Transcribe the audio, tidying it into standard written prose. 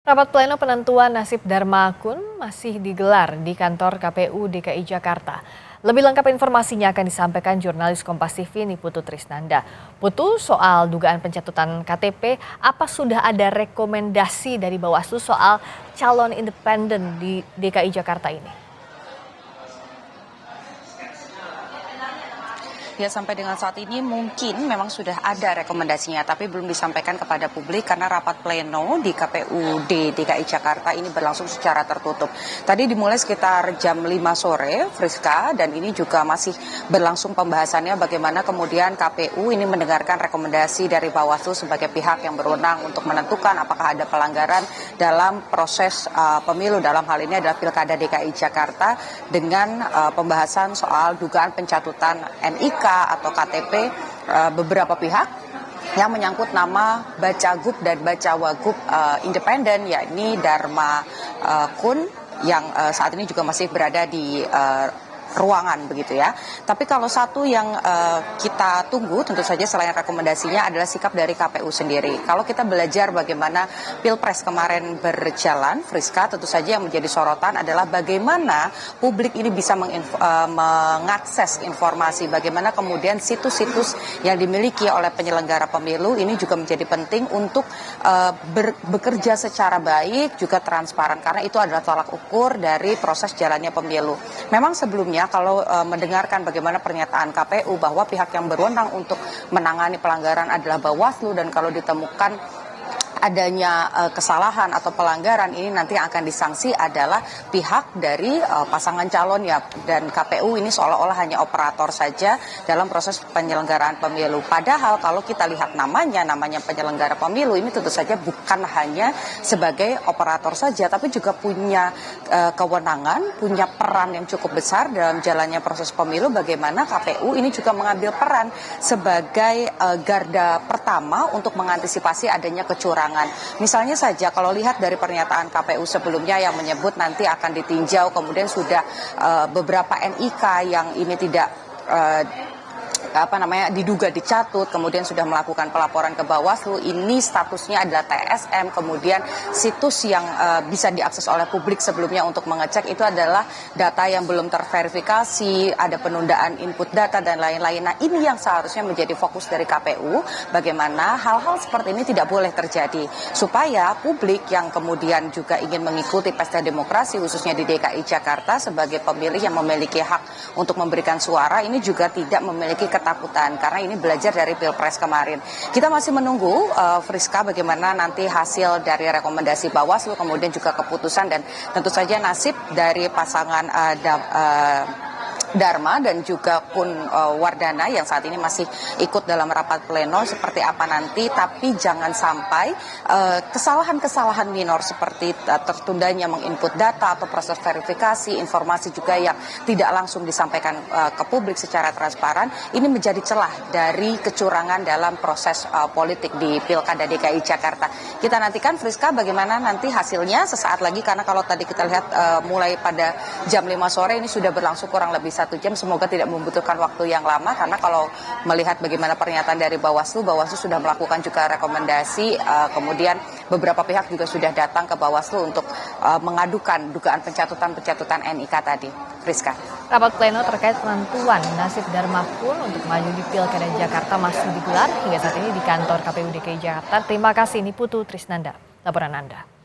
Rapat pleno penentuan nasib Dharma Kun masih digelar di kantor KPU DKI Jakarta. Lebih lengkap informasinya akan disampaikan jurnalis Kompas TV Niputu Trisnanda. Putu, soal dugaan pencatutan KTP, apa sudah ada rekomendasi dari Bawaslu soal calon independen di DKI Jakarta ini? Ya, sampai dengan saat ini mungkin memang sudah ada rekomendasinya, tapi belum disampaikan kepada publik karena rapat pleno di KPUD DKI Jakarta ini berlangsung secara tertutup. Tadi dimulai sekitar jam 5 sore, Friska, dan ini juga masih berlangsung pembahasannya bagaimana kemudian KPU ini mendengarkan rekomendasi dari Bawaslu sebagai pihak yang berwenang untuk menentukan apakah ada pelanggaran dalam proses pemilu, dalam hal ini adalah Pilkada DKI Jakarta dengan pembahasan soal dugaan pencatutan NIK atau KTP beberapa pihak yang menyangkut nama Bacagub dan Bacawagub independen, yakni Dharma Kun yang saat ini juga masih berada di ruangan begitu ya. Tapi kalau satu yang kita tunggu tentu saja selain rekomendasinya adalah sikap dari KPU sendiri. Kalau kita belajar bagaimana Pilpres kemarin berjalan, Friska, tentu saja yang menjadi sorotan adalah bagaimana publik ini bisa mengakses informasi, bagaimana kemudian situs-situs yang dimiliki oleh penyelenggara pemilu ini juga menjadi penting untuk bekerja secara baik, juga transparan, karena itu adalah tolak ukur dari proses jalannya pemilu. Memang sebelumnya kalau mendengarkan bagaimana pernyataan KPU bahwa pihak yang berwenang untuk menangani pelanggaran adalah Bawaslu, dan kalau ditemukan adanya kesalahan atau pelanggaran ini nanti yang akan disanksi adalah pihak dari pasangan calon ya, dan KPU ini seolah-olah hanya operator saja dalam proses penyelenggaraan pemilu. Padahal kalau kita lihat namanya penyelenggara pemilu ini tentu saja bukan hanya sebagai operator saja, tapi juga punya kewenangan, punya peran yang cukup besar dalam jalannya proses pemilu. Bagaimana KPU ini juga mengambil peran sebagai garda pertama untuk mengantisipasi adanya kecurangan. Misalnya saja kalau lihat dari pernyataan KPU sebelumnya yang menyebut nanti akan ditinjau, kemudian sudah beberapa NIK yang ini tidak diduga dicatut, kemudian sudah melakukan pelaporan ke Bawaslu, ini statusnya adalah TSM, kemudian situs yang bisa diakses oleh publik sebelumnya untuk mengecek itu adalah data yang belum terverifikasi, ada penundaan input data dan lain-lain. Nah, ini yang seharusnya menjadi fokus dari KPU, bagaimana hal-hal seperti ini tidak boleh terjadi, supaya publik yang kemudian juga ingin mengikuti pesta demokrasi khususnya di DKI Jakarta sebagai pemilih yang memiliki hak untuk memberikan suara ini juga tidak memiliki ketakutan, karena ini belajar dari Pilpres kemarin. Kita masih menunggu, Friska, bagaimana nanti hasil dari rekomendasi Bawaslu, kemudian juga keputusan dan tentu saja nasib dari pasangan Dharma dan juga Kun Wardana yang saat ini masih ikut dalam rapat pleno seperti apa nanti. Tapi jangan sampai kesalahan-kesalahan minor seperti tertundanya menginput data atau proses verifikasi informasi juga yang tidak langsung disampaikan ke publik secara transparan ini menjadi celah dari kecurangan dalam proses politik di Pilkada DKI Jakarta. Kita nantikan, Friska, bagaimana nanti hasilnya sesaat lagi, karena kalau tadi kita lihat mulai pada jam 5 sore ini sudah berlangsung kurang lebih 1 jam, semoga tidak membutuhkan waktu yang lama, karena kalau melihat bagaimana pernyataan dari Bawaslu sudah melakukan juga rekomendasi, kemudian beberapa pihak juga sudah datang ke Bawaslu untuk mengadukan dugaan pencatutan NIK tadi. Friska. Rapat pleno terkait penentuan nasib Dharma Kun untuk maju di Pilkada Jakarta masih digelar hingga saat ini di kantor KPU DKI Jakarta. Terima kasih Niputu Trisnanda, laporan Anda.